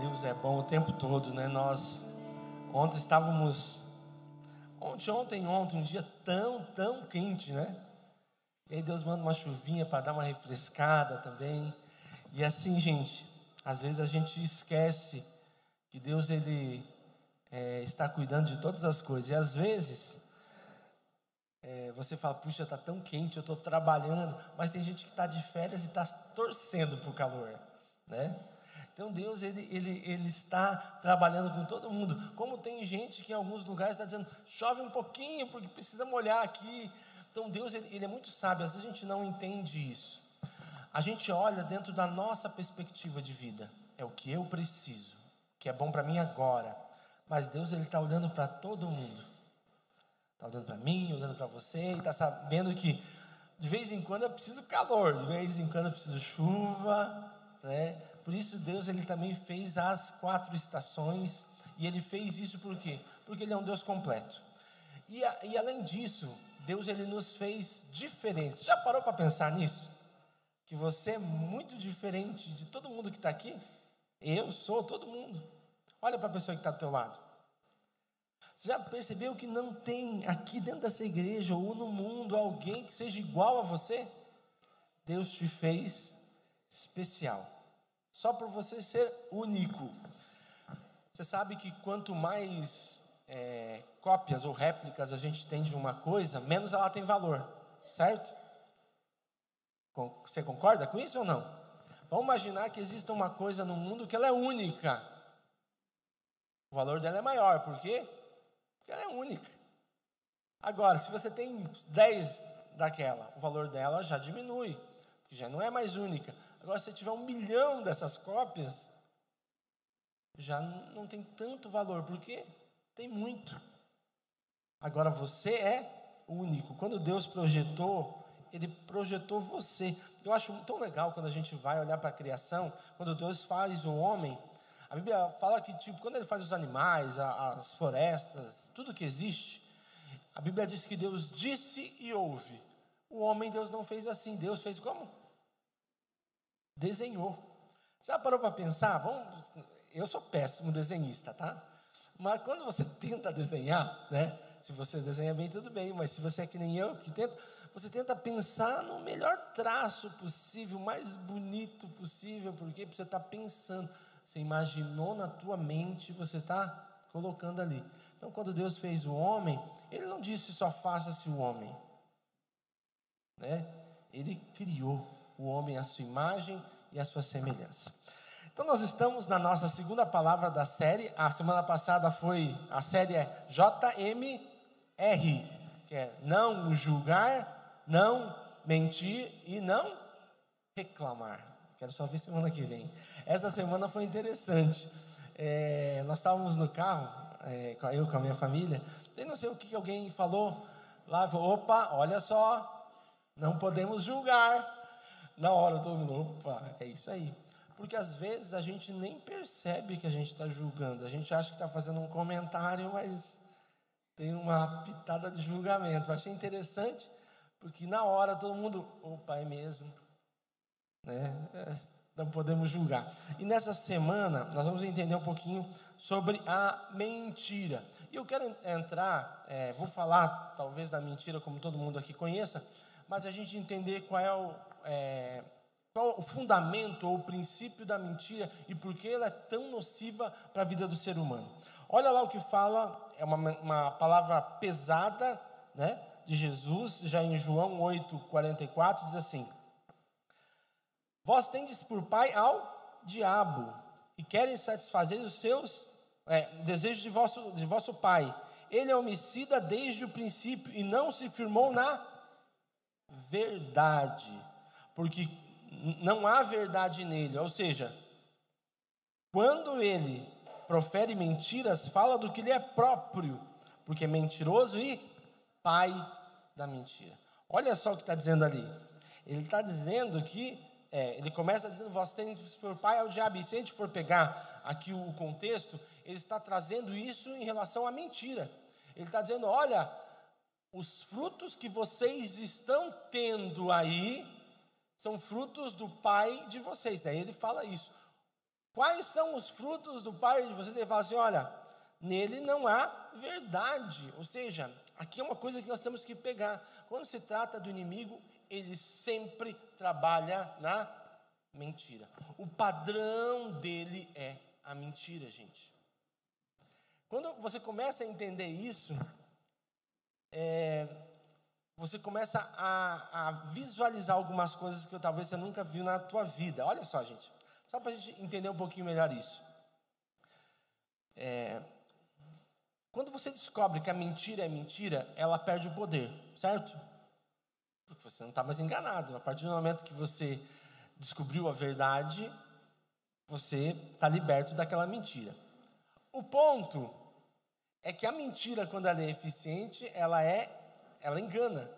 Deus é bom o tempo todo, né? Nós ontem estávamos, ontem, um dia tão quente, né? E aí Deus manda uma chuvinha para dar uma refrescada também. E assim, gente, às vezes a gente esquece que Deus, Ele está cuidando de todas as coisas. E às vezes, você fala, puxa, está tão quente, eu estou trabalhando. Mas tem gente que está de férias e está torcendo para o calor, né? Então Deus, ele está trabalhando com todo mundo. Como tem gente que em alguns lugares está dizendo, chove um pouquinho porque precisa molhar aqui. Então Deus, ele é muito sábio. Às vezes a gente não entende isso. A gente olha dentro da nossa perspectiva de vida. É o que eu preciso, o que é bom para mim agora. Mas Deus, ele está olhando para todo mundo. Está olhando para mim, olhando para você. E está sabendo que de vez em quando eu preciso calor, de vez em quando eu preciso chuva, né? Por isso Deus, ele também fez as 4 estações. E ele fez isso por quê? Porque ele é um Deus completo. E além disso, Deus, ele nos fez diferentes. Já parou para pensar nisso? Que você é muito diferente de todo mundo que está aqui? Eu sou todo mundo. Olha para a pessoa que está do teu lado. Você já percebeu que não tem aqui dentro dessa igreja ou no mundo alguém que seja igual a você? Deus te fez especial. Só por você ser único. Você sabe que quanto mais cópias ou réplicas a gente tem de uma coisa, menos ela tem valor, certo? Você concorda com isso ou não? Vamos imaginar que exista uma coisa no mundo que ela é única. O valor dela é maior, por quê? Porque ela é única. Agora, se você tem 10 daquela, o valor dela já diminui, porque já não é mais única. Agora, se você tiver 1 milhão dessas cópias, já não tem tanto valor, porque tem muito. Agora, você é único. Quando Deus projetou, Ele projetou você. Eu acho tão legal quando a gente vai olhar para a criação, quando Deus faz o homem. A Bíblia fala que, quando Ele faz os animais, as florestas, tudo que existe, a Bíblia diz que Deus disse e houve. O homem, Deus não fez assim. Deus fez como? Desenhou. Já parou para pensar? Eu sou péssimo desenhista, tá? Mas quando você tenta desenhar, né? Se você desenha bem, tudo bem. Mas se você é que nem eu, você tenta pensar no melhor traço possível, mais bonito possível. Porque você está pensando, você imaginou na tua mente, você está colocando ali. Então, quando Deus fez o homem, Ele não disse só faça-se o homem, né? Ele criou o homem à sua imagem e à sua semelhança. Então nós estamos na nossa segunda palavra da série. A semana passada a série é JMR, que é não julgar, não mentir e não reclamar. Quero só ver semana que vem. Essa semana foi interessante. Nós estávamos no carro, eu com a minha família, e não sei o que alguém falou lá, falou, opa, olha só, não podemos julgar. Na hora todo mundo, opa, é isso aí. Porque às vezes a gente nem percebe que a gente está julgando. A gente acha que está fazendo um comentário, mas tem uma pitada de julgamento. Eu achei interessante, porque na hora todo mundo, opa, é mesmo, né? Não podemos julgar. E nessa semana nós vamos entender um pouquinho sobre a mentira. E eu quero entrar, vou falar talvez da mentira como todo mundo aqui conheça, mas a gente entender qual é o fundamento ou o princípio da mentira e por que ela é tão nociva para a vida do ser humano. Olha lá o que fala, é uma palavra pesada, né, de Jesus, já em João 8,44, diz assim: vós tendes por pai ao diabo, e querem satisfazer os seus desejos de vosso pai. Ele é homicida desde o princípio, e não se firmou na verdade, porque não há verdade nele. Ou seja, quando ele profere mentiras, fala do que lhe é próprio, porque é mentiroso e pai da mentira. Olha só o que está dizendo ali. Ele está dizendo que ele começa dizendo, vós tendes por pai ao diabo. E se a gente for pegar aqui o contexto, ele está trazendo isso em relação à mentira. Ele está dizendo, olha, os frutos que vocês estão tendo aí são frutos do pai de vocês. Daí ele fala isso. Quais são os frutos do pai de vocês? Ele fala assim, olha, nele não há verdade. Ou seja, aqui é uma coisa que nós temos que pegar. Quando se trata do inimigo, ele sempre trabalha na mentira. O padrão dele é a mentira, gente. Quando você começa a entender isso, você começa a visualizar algumas coisas que talvez você nunca viu na tua vida. Olha só, gente, só para a gente entender um pouquinho melhor isso. Quando você descobre que a mentira é mentira, ela perde o poder, certo? Porque você não está mais enganado. A partir do momento que você descobriu a verdade, você está liberto daquela mentira. O ponto é que a mentira, quando ela é eficiente, ela engana.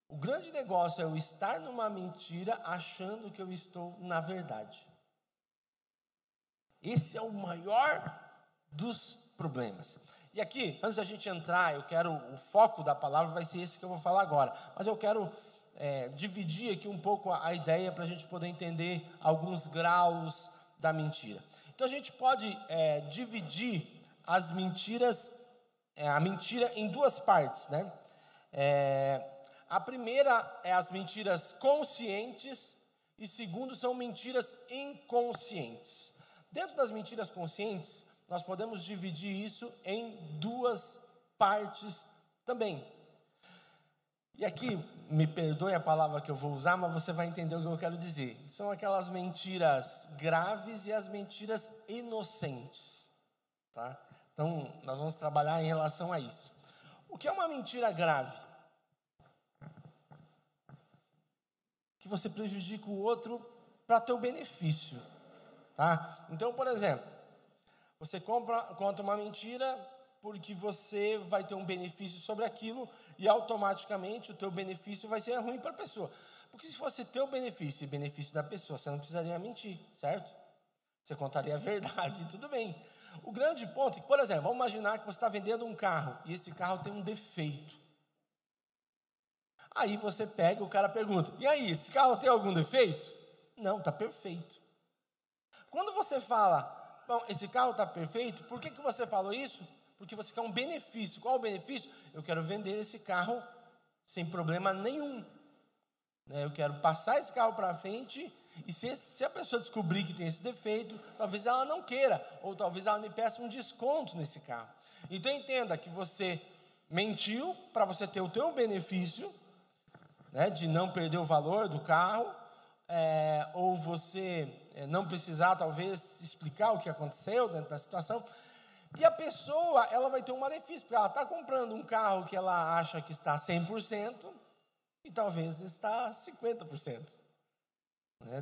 O grande negócio é eu estar numa mentira achando que eu estou na verdade. Esse é o maior dos problemas. E aqui, antes da gente entrar, o foco da palavra vai ser esse que eu vou falar agora. Mas eu quero dividir aqui um pouco a ideia para a gente poder entender alguns graus da mentira. Então a gente pode dividir as mentiras, a mentira em duas partes, né? A primeira é as mentiras conscientes e segundo são mentiras inconscientes. Dentro das mentiras conscientes, nós podemos dividir isso em duas partes também. E aqui, me perdoe a palavra que eu vou usar, mas você vai entender o que eu quero dizer. São aquelas mentiras graves e as mentiras inocentes, tá? Então, nós vamos trabalhar em relação a isso. O que é uma mentira grave? Que você prejudica o outro para teu benefício, tá? Então, por exemplo, você conta uma mentira porque você vai ter um benefício sobre aquilo e automaticamente o teu benefício vai ser ruim para a pessoa. Porque se fosse teu benefício e benefício da pessoa, você não precisaria mentir, certo? Você contaria a verdade, tudo bem. O grande ponto é que, por exemplo, vamos imaginar que você está vendendo um carro e esse carro tem um defeito. Aí você pega, o cara pergunta, e aí, esse carro tem algum defeito? Não, está perfeito. Quando você fala, bom, esse carro está perfeito, por que você falou isso? Porque você quer um benefício. Qual o benefício? Eu quero vender esse carro sem problema nenhum. Eu quero passar esse carro para frente e se a pessoa descobrir que tem esse defeito, talvez ela não queira, ou talvez ela me peça um desconto nesse carro. Então entenda que você mentiu para você ter o teu benefício, de não perder o valor do carro, ou você não precisar talvez explicar o que aconteceu dentro da situação. E a pessoa, ela vai ter um malefício, porque ela está comprando um carro que ela acha que está 100% e talvez está 50%.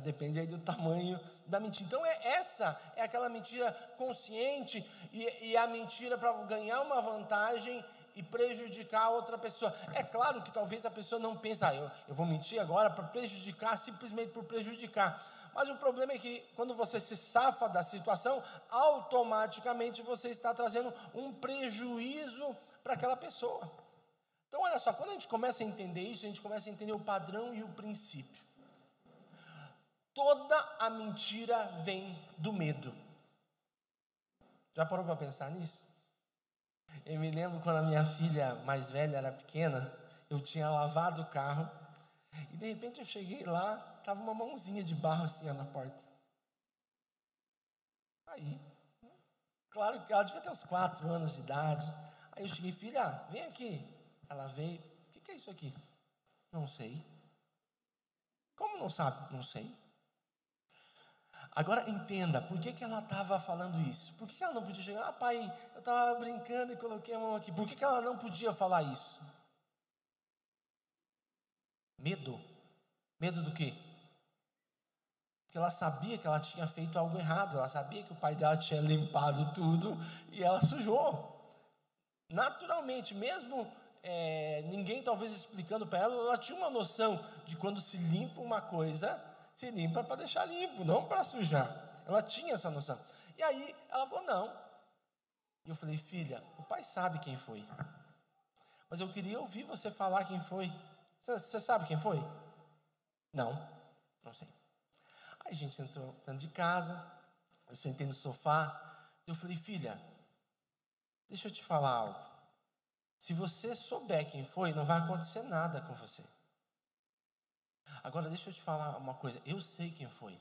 Depende aí do tamanho da mentira. Então essa é aquela mentira consciente e a mentira para ganhar uma vantagem e prejudicar a outra pessoa. É claro que talvez a pessoa não pense, eu vou mentir agora para prejudicar, simplesmente por prejudicar. Mas o problema é que quando você se safa da situação, automaticamente você está trazendo um prejuízo para aquela pessoa. Então olha só, quando a gente começa a entender isso, a gente começa a entender o padrão e o princípio. Toda a mentira vem do medo. Já parou para pensar nisso? Eu me lembro quando a minha filha mais velha era pequena, eu tinha lavado o carro e de repente eu cheguei lá, estava uma mãozinha de barro assim na porta. Aí, claro que ela devia ter uns 4 anos de idade. Aí eu cheguei, filha, vem aqui. Ela veio, o que é isso aqui? Não sei. Como não sabe? Não sei. Agora entenda, por que ela estava falando isso? Por que ela não podia chegar? Pai, eu estava brincando e coloquei a mão aqui. Por que ela não podia falar isso? Medo. Medo do quê? Porque ela sabia que ela tinha feito algo errado. Ela sabia que o pai dela tinha limpado tudo e ela sujou. Naturalmente, mesmo ninguém talvez explicando para ela, ela tinha uma noção de quando se limpa uma coisa, se limpa para deixar limpo, não para sujar. Ela tinha essa noção. E aí ela falou, não. E eu falei, filha, o pai sabe quem foi. Mas eu queria ouvir você falar quem foi. Você sabe quem foi? Não sei. Aí a gente entrou dentro de casa, eu sentei no sofá, eu falei, filha, deixa eu te falar algo. Se você souber quem foi, não vai acontecer nada com você. Agora deixa eu te falar uma coisa, eu sei quem foi.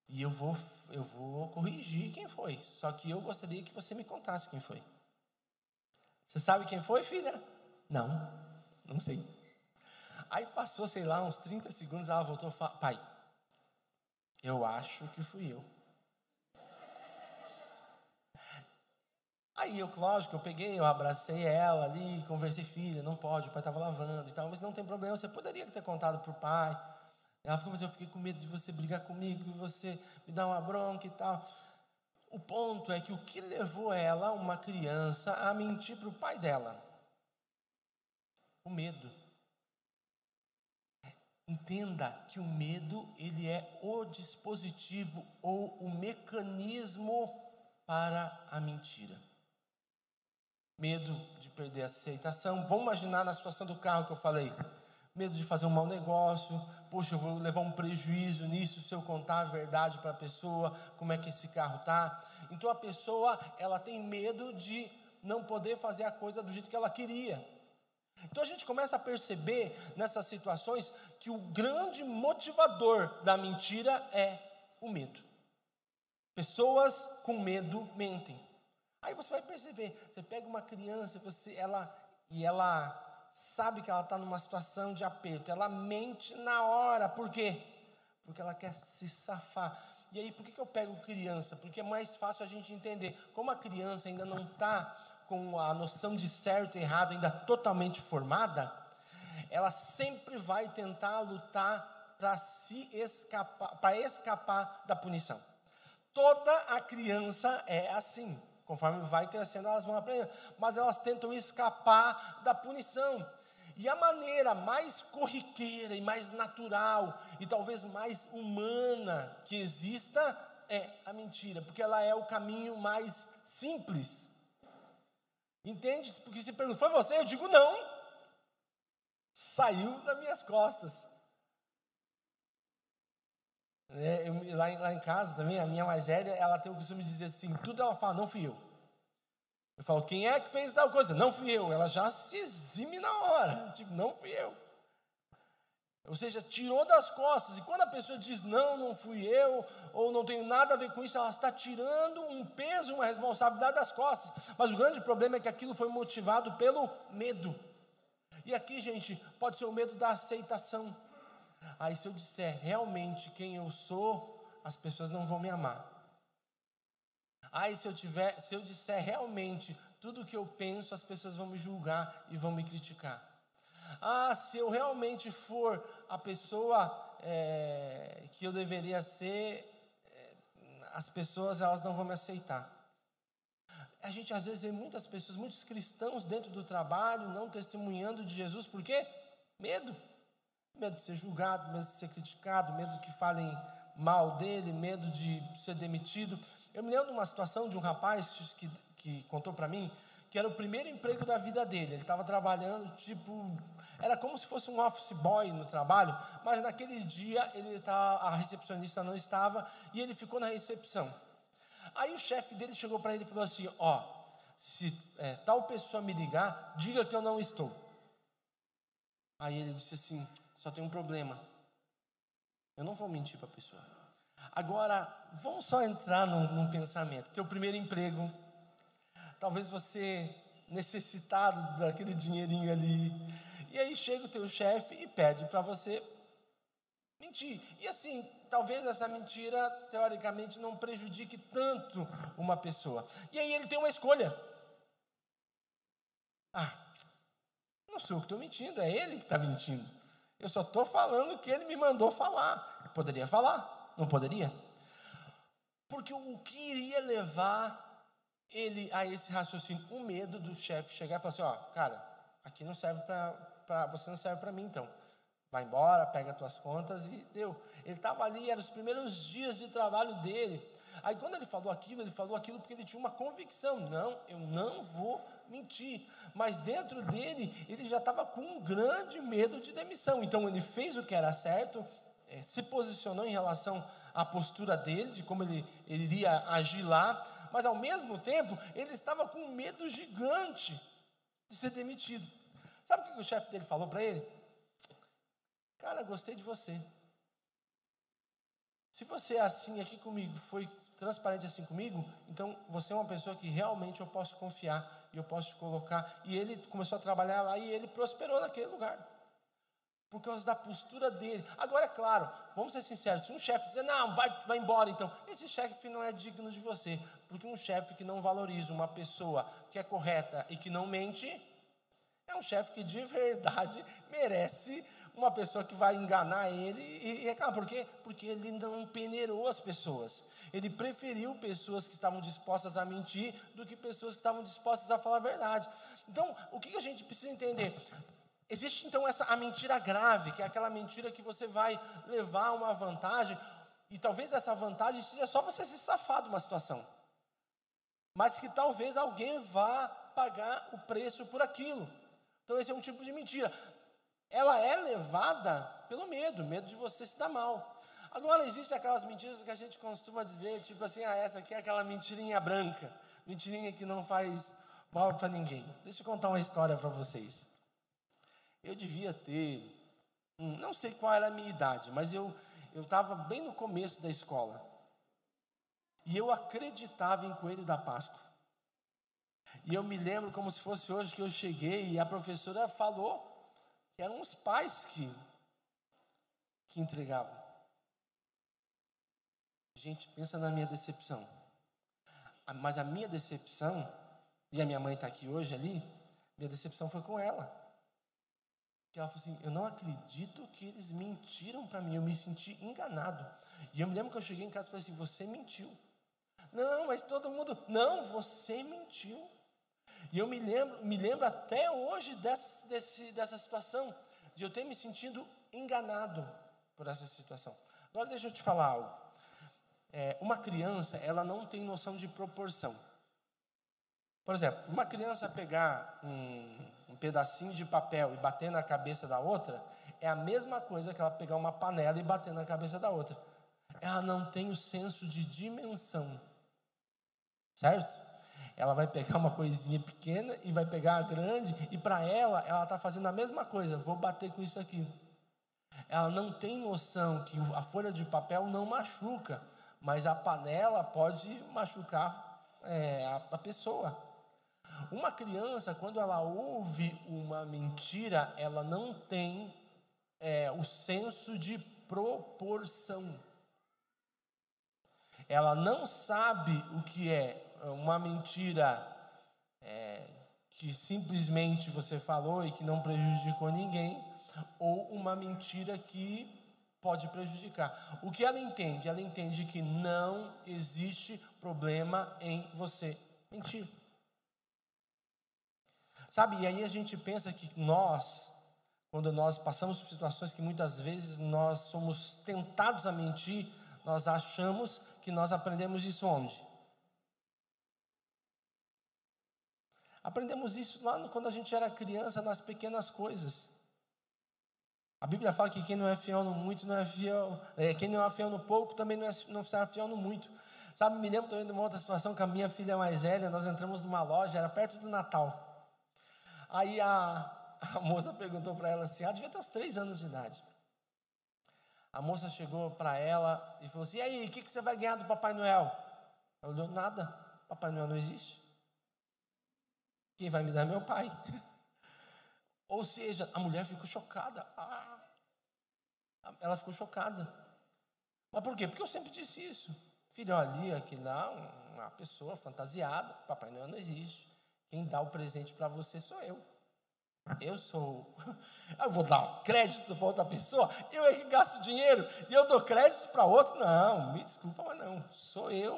E eu vou corrigir quem foi. Só que eu gostaria que você me contasse quem foi. Você sabe quem foi, filha? Não sei. Aí passou, sei lá, uns 30 segundos, ela voltou e falou, pai, eu acho que fui eu. Aí, lógico, eu abracei ela ali, conversei, filha, não pode, o pai estava lavando e tal, mas não tem problema, você poderia ter contado para o pai. Ela falou, mas eu fiquei com medo de você brigar comigo, de você me dar uma bronca e tal. O ponto é que o que levou ela, uma criança, a mentir para o pai dela? O medo. Entenda que o medo, ele é o dispositivo ou o mecanismo para a mentira. Medo de perder a aceitação. Vamos imaginar na situação do carro que eu falei. Medo de fazer um mau negócio. Poxa, eu vou levar um prejuízo nisso se eu contar a verdade para a pessoa, como é que esse carro está. Então a pessoa, ela tem medo de não poder fazer a coisa do jeito que ela queria. Então a gente começa a perceber nessas situações que o grande motivador da mentira é o medo. Pessoas com medo mentem. Aí você vai perceber, você pega uma criança, ela sabe que ela está numa situação de aperto, ela mente na hora, por quê? Porque ela quer se safar. E aí por que eu pego criança? Porque é mais fácil a gente entender, como a criança ainda não está com a noção de certo e errado ainda totalmente formada, ela sempre vai tentar lutar para escapar da punição. Toda a criança é assim, conforme vai crescendo elas vão aprendendo, mas elas tentam escapar da punição. E a maneira mais corriqueira e mais natural e talvez mais humana que exista é a mentira, porque ela é o caminho mais simples. Entende? Porque se pergunta, foi você? Eu digo não. Saiu das minhas costas. Lá em casa também, a minha mais velha, ela tem o costume de dizer assim, tudo ela fala, não fui eu. Eu falo, quem é que fez tal coisa? Não fui eu. Ela já se exime na hora, tipo, não fui eu. Ou seja, tirou das costas. E quando a pessoa diz, não fui eu, ou não tenho nada a ver com isso, ela está tirando um peso, uma responsabilidade das costas. Mas o grande problema é que aquilo foi motivado pelo medo. E aqui, gente, pode ser o medo da aceitação. Aí se eu disser realmente quem eu sou, as pessoas não vão me amar. Aí se eu disser realmente tudo o que eu penso, as pessoas vão me julgar e vão me criticar. Se eu realmente for a pessoa que eu deveria ser, as pessoas elas não vão me aceitar. A gente às vezes vê muitas pessoas, muitos cristãos dentro do trabalho, não testemunhando de Jesus, por quê? Medo. Medo de ser julgado, medo de ser criticado, medo de que falem mal dele, medo de ser demitido. Eu me lembro de uma situação de um rapaz que contou para mim, que era o primeiro emprego da vida dele. Ele estava trabalhando, era como se fosse um office boy no trabalho, mas naquele dia a recepcionista não estava e ele ficou na recepção. Aí o chefe dele chegou para ele e falou assim, se tal pessoa me ligar, diga que eu não estou. Aí ele disse assim, só tem um problema, eu não vou mentir para a pessoa. Agora, vamos só entrar num pensamento, teu primeiro emprego, talvez você necessitado daquele dinheirinho ali, e aí chega o teu chefe e pede para você mentir, e assim, talvez essa mentira, teoricamente, não prejudique tanto uma pessoa, e aí ele tem uma escolha, não sou eu que estou mentindo, é ele que está mentindo, eu só estou falando o que ele me mandou falar, eu poderia falar, não poderia? Porque o que iria levar ele a esse raciocínio, o medo do chefe chegar e falar assim, cara, aqui não serve para você, não serve para mim, então vai embora, pega as tuas contas e deu. Ele estava ali, eram os primeiros dias de trabalho dele. Aí quando ele falou aquilo porque ele tinha uma convicção, não, eu não vou mentir, mas dentro dele, ele já estava com um grande medo de demissão, então ele fez o que era certo, se posicionou em relação à postura dele, de como ele iria agir lá, mas ao mesmo tempo ele estava com um medo gigante de ser demitido. Sabe o que o chefe dele falou para ele? Cara, gostei de você. Se você é assim aqui comigo, foi transparente assim comigo, então você é uma pessoa que realmente eu posso confiar e eu posso te colocar. E ele começou a trabalhar lá e ele prosperou naquele lugar, por causa da postura dele. Agora, é claro, vamos ser sinceros, se um chefe dizer, não, vai embora então, esse chefe não é digno de você, porque um chefe que não valoriza uma pessoa que é correta e que não mente, é um chefe que de verdade merece uma pessoa que vai enganar ele e reclamar. Por quê? Porque ele não peneirou as pessoas. Ele preferiu pessoas que estavam dispostas a mentir do que pessoas que estavam dispostas a falar a verdade. Então, o que a gente precisa entender? Existe então a mentira grave, que é aquela mentira que você vai levar a uma vantagem, e talvez essa vantagem seja só você se safar de uma situação, mas que talvez alguém vá pagar o preço por aquilo. Então esse é um tipo de mentira. Ela é levada pelo medo de você se dar mal. Agora, existem aquelas mentiras que a gente costuma dizer, tipo assim, essa aqui é aquela mentirinha branca, mentirinha que não faz mal para ninguém. Deixa eu contar uma história para vocês. Eu devia ter, não sei qual era a minha idade, mas eu estava bem no começo da escola. E eu acreditava em Coelho da Páscoa. E eu me lembro como se fosse hoje que eu cheguei e a professora falou que eram os pais que entregavam. Gente, pensa na minha decepção. Mas a minha decepção, e a minha mãe está aqui hoje ali, minha decepção foi com ela. Que ela falou assim, eu não acredito que eles mentiram para mim, eu me senti enganado. E eu me lembro que eu cheguei em casa e falei assim, você mentiu. Não, mas todo mundo, não, você mentiu. E eu me lembro até hoje dessa situação, de eu ter me sentido enganado por essa situação. Agora deixa eu te falar algo. Uma criança, ela não tem noção de proporção. Por exemplo, uma criança pegar um pedacinho de papel e bater na cabeça da outra, é a mesma coisa que ela pegar uma panela e bater na cabeça da outra. Ela não tem o senso de dimensão, certo? Ela vai pegar uma coisinha pequena e vai pegar a grande, e para ela está fazendo a mesma coisa, vou bater com isso aqui. Ela não tem noção que a folha de papel não machuca, mas a panela pode machucar a pessoa. Uma criança, quando ela ouve uma mentira, ela não tem o senso de proporção. Ela não sabe o que é uma mentira que simplesmente você falou e que não prejudicou ninguém, ou uma mentira que pode prejudicar. O que ela entende? Ela entende que não existe problema em você mentir. Sabe, e aí a gente pensa que quando nós passamos por situações que muitas vezes nós somos tentados a mentir, nós achamos que nós aprendemos isso onde? Aprendemos isso lá quando a gente era criança, nas pequenas coisas. A Bíblia fala que quem não é fiel no muito não é fiel, quem não é fiel no pouco também não será fiel no muito. Sabe, me lembro também de uma outra situação com a minha filha mais velha, nós entramos numa loja, era perto do Natal. Aí a moça perguntou para ela assim, ela devia ter uns 3 anos de idade. A moça chegou para ela e falou assim, e aí, o que você vai ganhar do Papai Noel? Ela olhou, nada, Papai Noel não existe. Quem vai me dar é meu pai. Ou seja, a mulher ficou chocada. Ela ficou chocada. Mas por quê? Porque eu sempre disse isso. Filho, ali, aqui lá, uma pessoa fantasiada, Papai Noel não existe. Quem dá o presente para você sou eu. Eu vou dar crédito para outra pessoa? Eu é que gasto dinheiro e eu dou crédito para outro? Não, me desculpa, mas não. Sou eu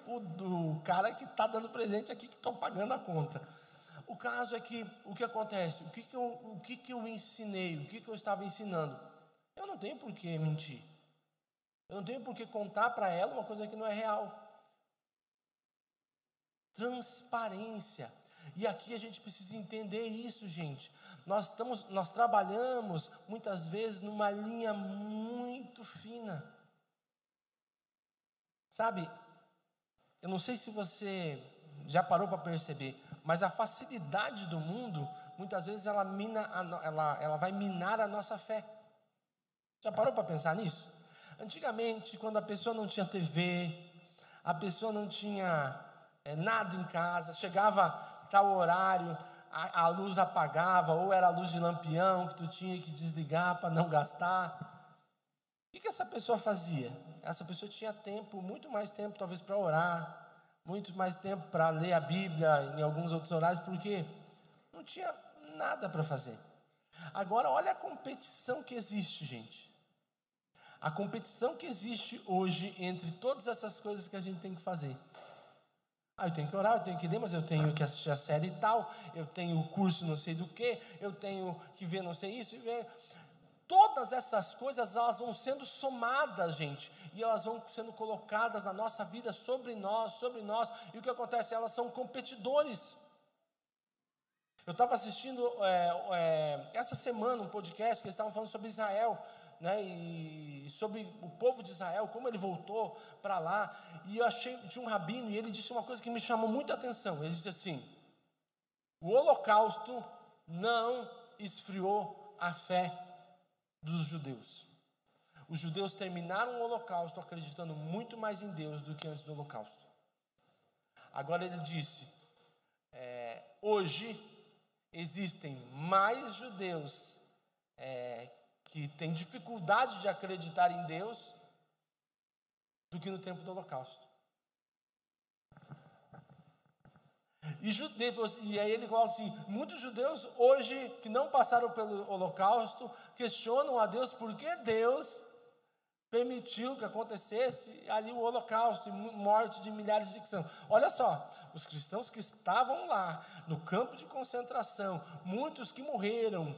o cara que está dando presente aqui, que estou pagando a conta. O caso é que, o que acontece? O que eu ensinei? O que eu estava ensinando? Eu não tenho por que mentir. Eu não tenho por que contar para ela uma coisa que não é real. Transparência. E aqui a gente precisa entender isso, gente. Nós trabalhamos muitas vezes numa linha muito fina. Sabe, eu não sei se você já parou para perceber, mas a facilidade do mundo, muitas vezes ela vai minar a nossa fé. Já parou para pensar nisso? Antigamente, quando a pessoa não tinha TV, a pessoa não tinha nada em casa, chegava tal horário, a luz apagava, ou era a luz de lampião que tu tinha que desligar para não gastar. O que essa pessoa fazia? Essa pessoa tinha tempo, muito mais tempo talvez para orar, muito mais tempo para ler a Bíblia em alguns outros horários, porque não tinha nada para fazer. Agora olha a competição que existe, gente. A competição que existe hoje entre todas essas coisas que a gente tem que fazer. Eu tenho que orar, eu tenho que ler, mas eu tenho que assistir a série e tal, eu tenho o curso não sei do que, eu tenho que ver não sei isso e ver. Todas essas coisas, elas vão sendo somadas, gente, e elas vão sendo colocadas na nossa vida, sobre nós, e o que acontece? Elas são competidores. Eu estava assistindo essa semana um podcast que eles estavam falando sobre Israel, né, e sobre o povo de Israel, como ele voltou para lá, e eu achei de um rabino, e ele disse uma coisa que me chamou muita atenção. Ele disse assim: o holocausto não esfriou a fé dos judeus. Os judeus terminaram o holocausto acreditando muito mais em Deus do que antes do holocausto. Agora ele disse, hoje existem mais judeus que têm dificuldade de acreditar em Deus do que no tempo do holocausto. E aí ele coloca assim: muitos judeus hoje que não passaram pelo holocausto questionam a Deus por que Deus permitiu que acontecesse ali o holocausto e morte de milhares de cristãos. Olha só, os cristãos que estavam lá no campo de concentração, muitos que morreram,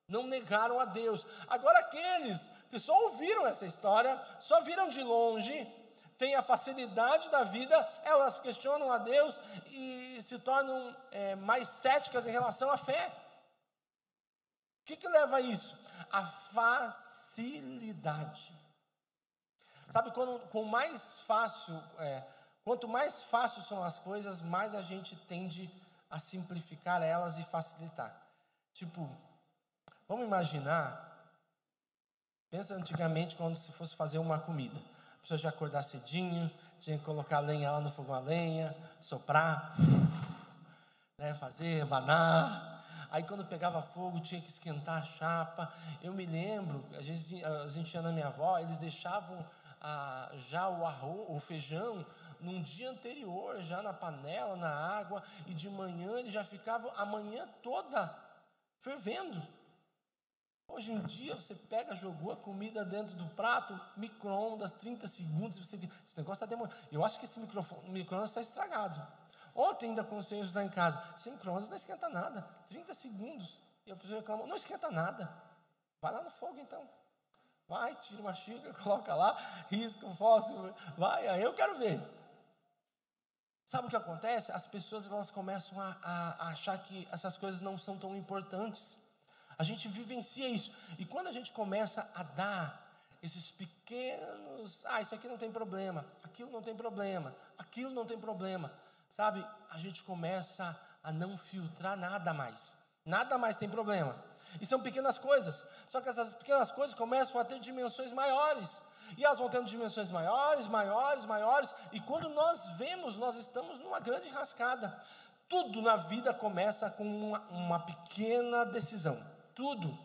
não negaram a Deus. Agora aqueles que só ouviram essa história, só viram de longe, têm a facilidade da vida, elas questionam a Deus e se tornam mais céticas em relação à fé. O que leva a isso? A facilidade. Sabe, quanto mais fácil são as coisas, mais a gente tende a simplificar elas e facilitar. Tipo, vamos imaginar, pensa antigamente quando se fosse fazer uma comida. A pessoa já acordar cedinho, tinha que colocar a lenha lá no fogão a lenha, soprar, né, fazer, abanar. Aí quando pegava fogo tinha que esquentar a chapa. Eu me lembro, a gente ia na minha avó, eles deixavam já o arroz, o feijão, num dia anterior, já na panela, na água, e de manhã ele já ficava a manhã toda fervendo. Hoje em dia você pega, jogou a comida dentro do prato, micro-ondas, 30 segundos, esse negócio está demorando. Eu acho que esse micro-ondas está estragado. Ontem ainda com os senhores lá em casa, esse micro-ondas não esquenta nada, 30 segundos. E a pessoa reclamou: não esquenta nada, vai lá no fogo então. Vai, tira uma xícara, coloca lá, risca o fósforo, vai, aí eu quero ver. Sabe o que acontece? As pessoas elas começam a achar que essas coisas não são tão importantes. A gente vivencia isso. E quando a gente começa a dar esses pequenos, isso aqui não tem problema, aquilo não tem problema, aquilo não tem problema, sabe? A gente começa a não filtrar nada mais. Nada mais tem problema. E são pequenas coisas. Só que essas pequenas coisas começam a ter dimensões maiores. E elas vão tendo dimensões maiores. E quando nós vemos, nós estamos numa grande enrascada. Tudo na vida começa com uma pequena decisão. Tudo.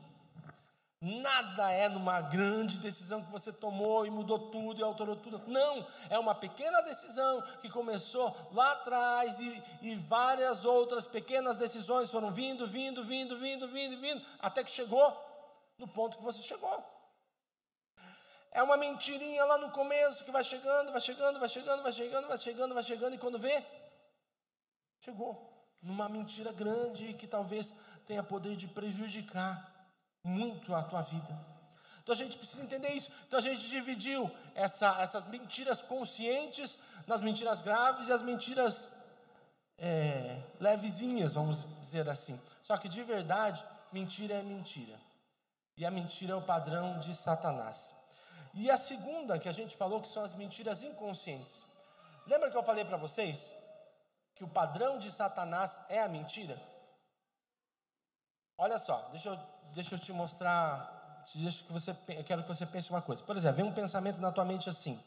Nada é numa grande decisão que você tomou e mudou tudo e alterou tudo. Não, é uma pequena decisão que começou lá atrás e várias outras pequenas decisões foram vindo, até que chegou no ponto que você chegou. É uma mentirinha lá no começo que vai chegando, e quando vê, chegou numa mentira grande que talvez tenha poder de prejudicar muito a tua vida. Então a gente precisa entender isso. Então a gente dividiu essas mentiras conscientes nas mentiras graves e as mentiras levezinhas, vamos dizer assim. Só que de verdade, mentira é mentira. E a mentira é o padrão de Satanás. E a segunda que a gente falou, que são as mentiras inconscientes. Lembra que eu falei para vocês que o padrão de Satanás é a mentira? Olha só, deixa eu te mostrar, eu quero que você pense uma coisa. Por exemplo, vem um pensamento na tua mente assim: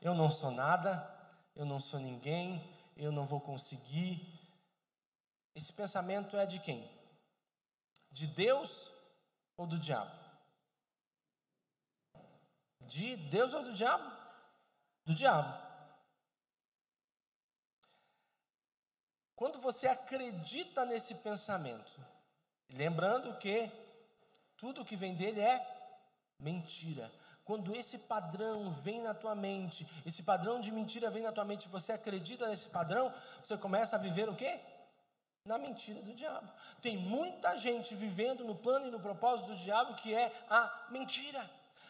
eu não sou nada, eu não sou ninguém, eu não vou conseguir. Esse pensamento é de quem? De Deus ou do diabo? De Deus ou do diabo? Do diabo. Quando você acredita nesse pensamento, lembrando que tudo que vem dele é mentira. Quando esse padrão vem na tua mente, esse padrão de mentira vem na tua mente, você acredita nesse padrão, você começa a viver o quê? Na mentira do diabo. Tem muita gente vivendo no plano e no propósito do diabo, que é a mentira.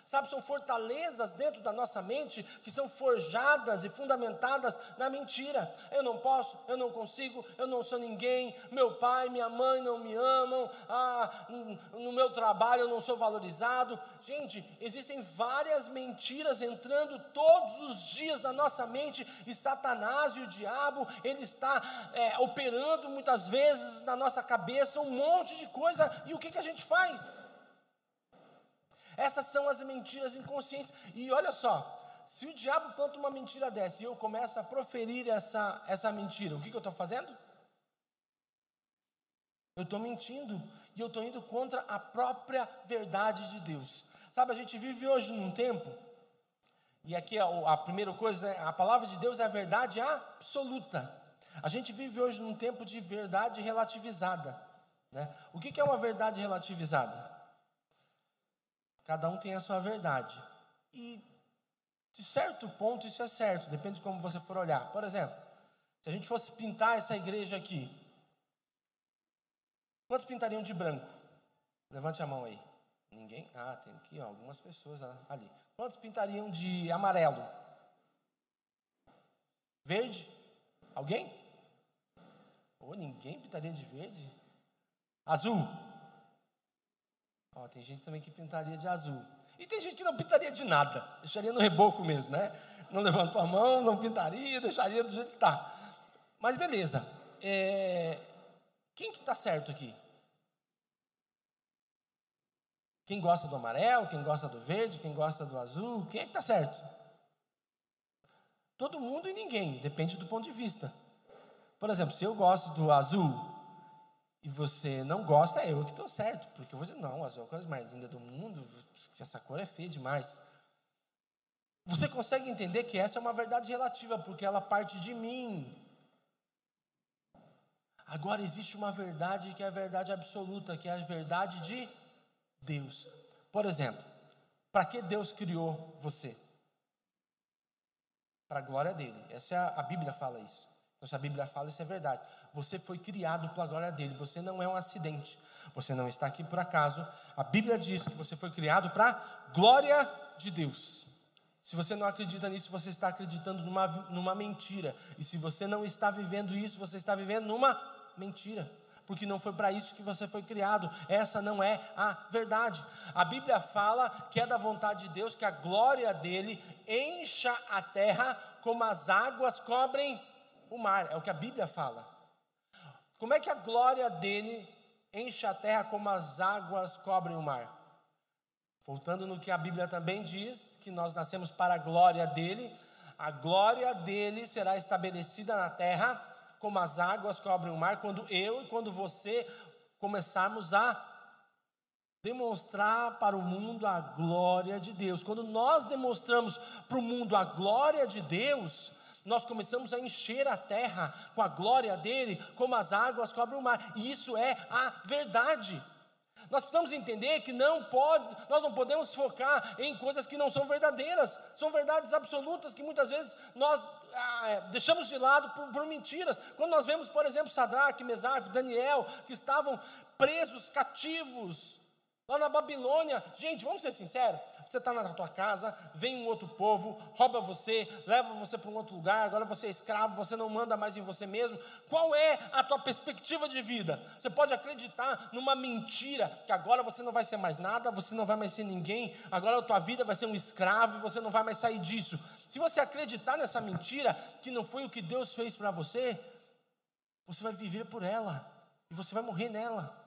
Sabe, são fortalezas dentro da nossa mente que são forjadas e fundamentadas na mentira. Eu não posso, eu não consigo, eu não sou ninguém, meu pai, minha mãe não me amam, no meu trabalho eu não sou valorizado. Gente, existem várias mentiras entrando todos os dias na nossa mente, e Satanás e o diabo, ele está operando muitas vezes na nossa cabeça um monte de coisa, e o que a gente faz? Essas são as mentiras inconscientes. E olha só, se o diabo planta uma mentira dessa e eu começo a proferir essa mentira, o que eu estou fazendo? Eu estou mentindo, e eu estou indo contra a própria verdade de Deus. Sabe, a gente vive hoje num tempo, e aqui a primeira coisa, né, a palavra de Deus é a verdade absoluta. A gente vive hoje num tempo de verdade relativizada, né? O que é uma verdade relativizada? Cada um tem a sua verdade, e de certo ponto isso é certo, depende de como você for olhar. Por exemplo, se a gente fosse pintar essa igreja aqui, quantos pintariam de branco? Levante a mão aí. Ninguém? Tem aqui algumas pessoas ali. Quantos pintariam de amarelo? Verde? Alguém? Ninguém pintaria de verde? Azul? Tem gente também que pintaria de azul. E tem gente que não pintaria de nada, deixaria no reboco mesmo, né? Não levantou a mão, não pintaria, deixaria do jeito que está. Mas beleza. Quem que está certo aqui? Quem gosta do amarelo, quem gosta do verde, quem gosta do azul, quem é que está certo? Todo mundo e ninguém, depende do ponto de vista. Por exemplo, se eu gosto do azul e você não gosta, é eu que estou certo, porque eu vou dizer, não, o azul é a cor mais linda do mundo, essa cor é feia demais. Você consegue entender que essa é uma verdade relativa, porque ela parte de mim. Agora existe uma verdade que é a verdade absoluta, que é a verdade de Deus. Por exemplo, para que Deus criou você? Para a glória dele. A Bíblia fala isso. Então, se a Bíblia fala, isso é verdade. Você foi criado pela glória dele. Você não é um acidente. Você não está aqui por acaso. A Bíblia diz que você foi criado para a glória de Deus. Se você não acredita nisso, você está acreditando numa mentira. E se você não está vivendo isso, você está vivendo numa mentira. Porque não foi para isso que você foi criado. Essa não é a verdade. A Bíblia fala que é da vontade de Deus que a glória dele encha a terra como as águas cobrem o mar. É o que a Bíblia fala. Como é que a glória dele enche a terra como as águas cobrem o mar? Voltando no que a Bíblia também diz, que nós nascemos para a glória dele. A glória dele será estabelecida na terra como as águas cobrem o mar, quando eu e quando você começarmos a demonstrar para o mundo a glória de Deus. Quando nós demonstramos para o mundo a glória de Deus, nós começamos a encher a terra com a glória dele, como as águas cobrem o mar. E isso é a verdade. Nós precisamos entender que nós não podemos focar em coisas que não são verdadeiras. São verdades absolutas que muitas vezes nós deixamos de lado por mentiras. Quando nós vemos, por exemplo, Sadraque, Mesaque, Daniel, que estavam presos, cativos Lá na Babilônia, gente, vamos ser sinceros, você está na tua casa, vem um outro povo, rouba você, leva você para um outro lugar, agora você é escravo, você não manda mais em você mesmo. Qual é a tua perspectiva de vida? Você pode acreditar numa mentira, que agora você não vai ser mais nada, você não vai mais ser ninguém, agora a tua vida vai ser um escravo e você não vai mais sair disso. Se você acreditar nessa mentira, que não foi o que Deus fez para você, você vai viver por ela, e você vai morrer nela.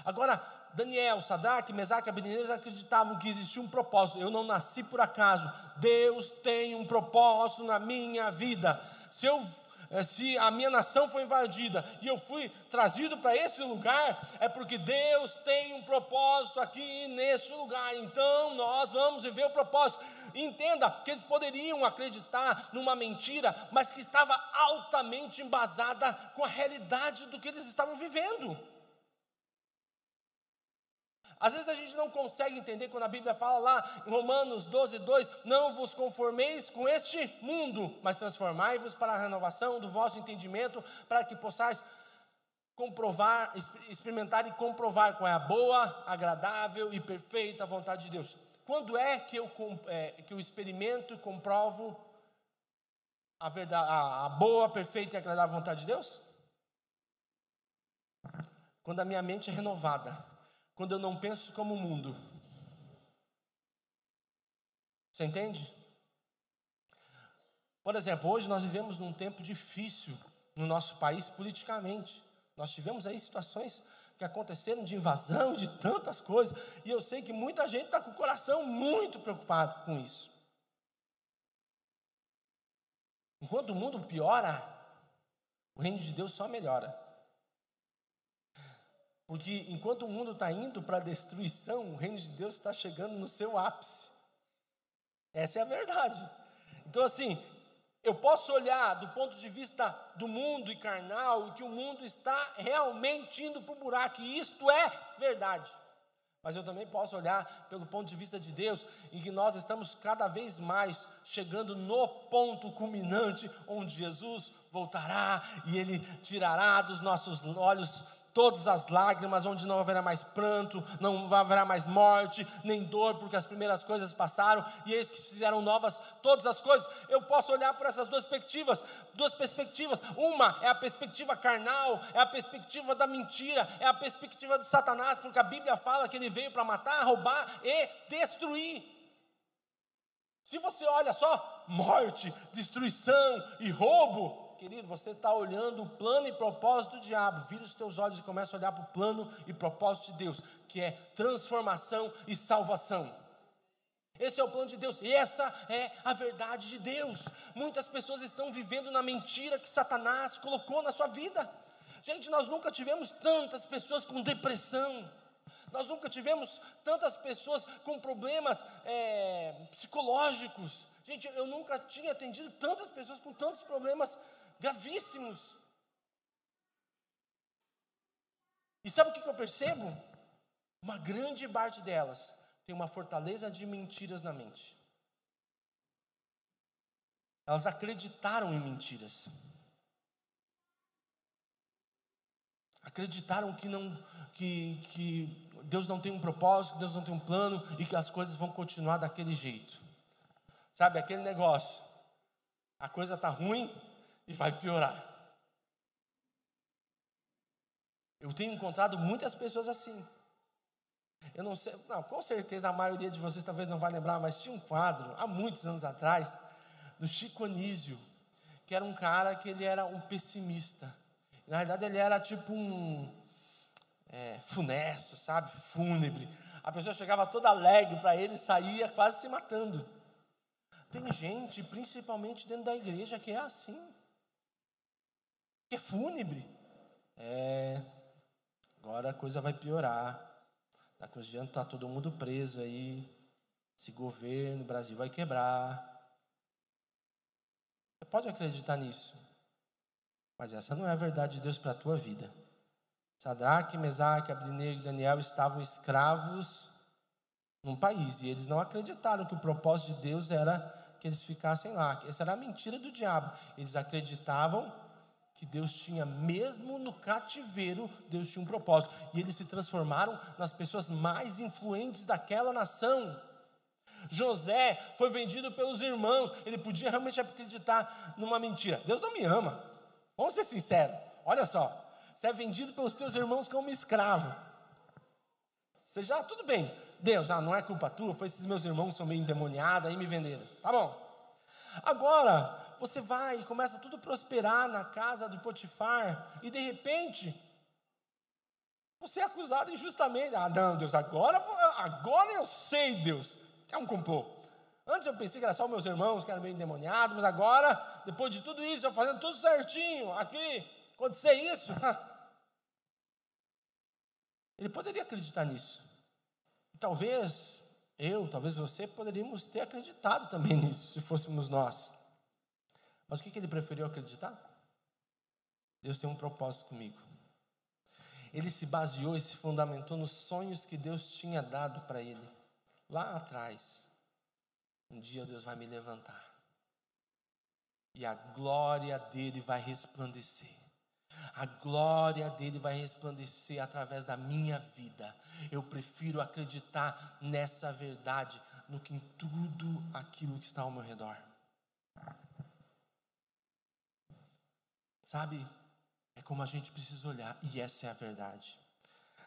Agora, Daniel, Sadraque, Mesaque e Abednego acreditavam que existia um propósito. Eu não nasci por acaso. Deus tem um propósito na minha vida. Se a minha nação foi invadida e eu fui trazido para esse lugar, é porque Deus tem um propósito aqui neste lugar. Então nós vamos viver o propósito. Entenda que eles poderiam acreditar numa mentira, mas que estava altamente embasada com a realidade do que eles estavam vivendo. Às vezes a gente não consegue entender quando a Bíblia fala lá em Romanos 12:2, não vos conformeis com este mundo, mas transformai-vos para a renovação do vosso entendimento, para que possais comprovar, experimentar e comprovar qual é a boa, agradável e perfeita vontade de Deus. Quando é que eu experimento e comprovo a boa, perfeita e agradável vontade de Deus? Quando a minha mente é renovada. Quando eu não penso como o mundo. Você entende? Por exemplo, hoje nós vivemos num tempo difícil no nosso país politicamente. Nós tivemos aí situações que aconteceram de invasão, de tantas coisas, e eu sei que muita gente está com o coração muito preocupado com isso. Enquanto o mundo piora, o reino de Deus só melhora. Porque enquanto o mundo está indo para a destruição, o reino de Deus está chegando no seu ápice. Essa é a verdade. Então assim, eu posso olhar do ponto de vista do mundo e carnal, e que o mundo está realmente indo para o buraco, e isto é verdade. Mas eu também posso olhar pelo ponto de vista de Deus, em que nós estamos cada vez mais chegando no ponto culminante, onde Jesus voltará, e Ele tirará dos nossos olhos todas as lágrimas, onde não haverá mais pranto, não haverá mais morte, nem dor, porque as primeiras coisas passaram, e eis que fizeram novas todas as coisas. Eu posso olhar por essas duas perspectivas, uma é a perspectiva carnal, é a perspectiva da mentira, é a perspectiva de Satanás, porque a Bíblia fala que ele veio para matar, roubar e destruir. Se você olha só, morte, destruição e roubo, querido, você está olhando o plano e propósito do diabo. Vira os teus olhos e começa a olhar para o plano e propósito de Deus, que é transformação e salvação. Esse é o plano de Deus, e essa é a verdade de Deus. Muitas pessoas estão vivendo na mentira que Satanás colocou na sua vida. Gente, nós nunca tivemos tantas pessoas com depressão. Nós nunca tivemos tantas pessoas com problemas psicológicos. Gente, eu nunca tinha atendido tantas pessoas com tantos problemas gravíssimos. E sabe o que eu percebo? Uma grande parte delas tem uma fortaleza de mentiras na mente. Elas acreditaram em mentiras. Acreditaram que Deus não tem um propósito, que Deus não tem um plano e que as coisas vão continuar daquele jeito. Sabe, aquele negócio, a coisa está ruim e vai piorar. Eu tenho encontrado muitas pessoas assim. Eu não sei, com certeza a maioria de vocês talvez não vai lembrar, mas tinha um quadro, há muitos anos atrás, do Chico Anísio, que era um cara que ele era um pessimista. Na verdade ele era tipo funesto, sabe, fúnebre. A pessoa chegava toda alegre para ele e saía quase se matando. Tem gente, principalmente dentro da igreja, que é assim, que é fúnebre. Agora a coisa vai piorar. Daqui uns dias está todo mundo preso aí. Esse governo, o Brasil vai quebrar. Você pode acreditar nisso, mas essa não é a verdade de Deus para a tua vida. Sadraque, Mesaque, Abednego e Daniel estavam escravos num país, e eles não acreditaram que o propósito de Deus era que eles ficassem lá. Essa era a mentira do diabo. Eles acreditavam que Deus tinha, mesmo no cativeiro, Deus tinha um propósito. E eles se transformaram nas pessoas mais influentes daquela nação. José foi vendido pelos irmãos, ele podia realmente acreditar numa mentira. Deus não me ama, vamos ser sinceros. Olha só, você é vendido pelos teus irmãos como escravo. Você já, tudo bem, Deus, não é culpa tua, foi esses meus irmãos que são meio endemoniados, aí me venderam, tá bom. Agora, você vai e começa tudo a prosperar na casa de Potifar, e de repente, você é acusado injustamente. Não, Deus, agora eu sei, Deus, que é um complô. Antes eu pensei que era só meus irmãos que eram meio endemoniados, mas agora, depois de tudo isso, eu fazendo tudo certinho, aqui, acontecer isso. Ele poderia acreditar nisso. E talvez talvez você, poderíamos ter acreditado também nisso, se fôssemos nós. Mas o que ele preferiu acreditar? Deus tem um propósito comigo. Ele se baseou e se fundamentou nos sonhos que Deus tinha dado para ele. Lá atrás, um dia Deus vai me levantar. E a glória dele vai resplandecer. A glória dele vai resplandecer através da minha vida. Eu prefiro acreditar nessa verdade do que em tudo aquilo que está ao meu redor. Sabe, é como a gente precisa olhar, e essa é a verdade.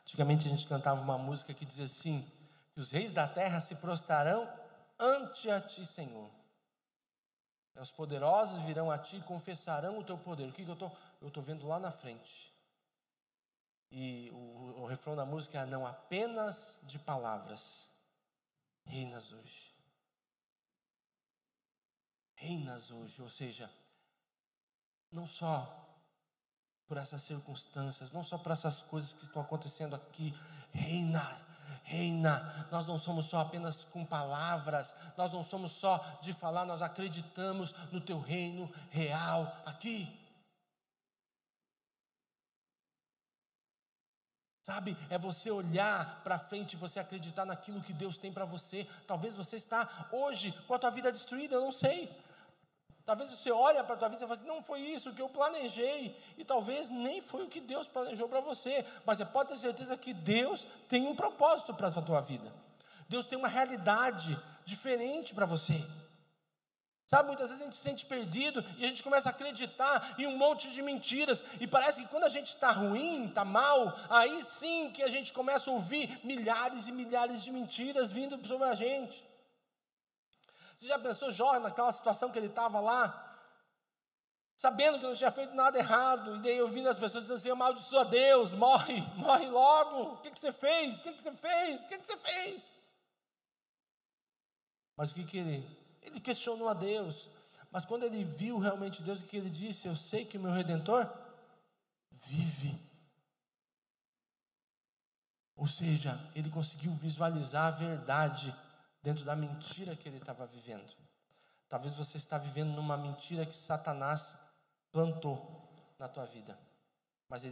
Antigamente a gente cantava uma música que dizia assim, que os reis da terra se prostrarão ante a ti, Senhor. Os poderosos virão a ti e confessarão o teu poder. O que eu estou vendo lá na frente? E o refrão da música é: não apenas de palavras, reinas hoje. Reinas hoje, ou seja, não só por essas circunstâncias, não só por essas coisas que estão acontecendo aqui, reina, nós não somos só apenas com palavras, nós não somos só de falar, nós acreditamos no teu reino real aqui. Sabe, é você olhar para frente, você acreditar naquilo que Deus tem para você. Talvez você está hoje com a tua vida destruída, eu não sei. Talvez você olhe para a tua vida e fale assim, não foi isso que eu planejei, e talvez nem foi o que Deus planejou para você, mas você pode ter certeza que Deus tem um propósito para a tua vida. Deus tem uma realidade diferente para você. Sabe, muitas vezes a gente se sente perdido e a gente começa a acreditar em um monte de mentiras, e parece que quando a gente está ruim, está mal, aí sim que a gente começa a ouvir milhares e milhares de mentiras vindo sobre a gente. Você já pensou Jó naquela situação que ele estava lá, sabendo que não tinha feito nada errado, e daí ouvindo as pessoas dizendo assim, amaldiçoa Deus, morre logo, o que você fez? Mas o que ele questionou a Deus, mas quando ele viu realmente Deus, o que ele disse? Eu sei que o meu Redentor vive. Ou seja, ele conseguiu visualizar a verdade dentro da mentira que ele estava vivendo. Talvez você está vivendo numa mentira que Satanás plantou na tua vida, mas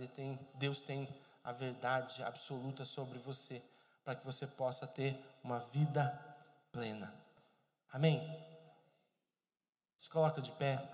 Deus tem a verdade absoluta sobre você, para que você possa ter uma vida plena. Amém? Se coloca de pé.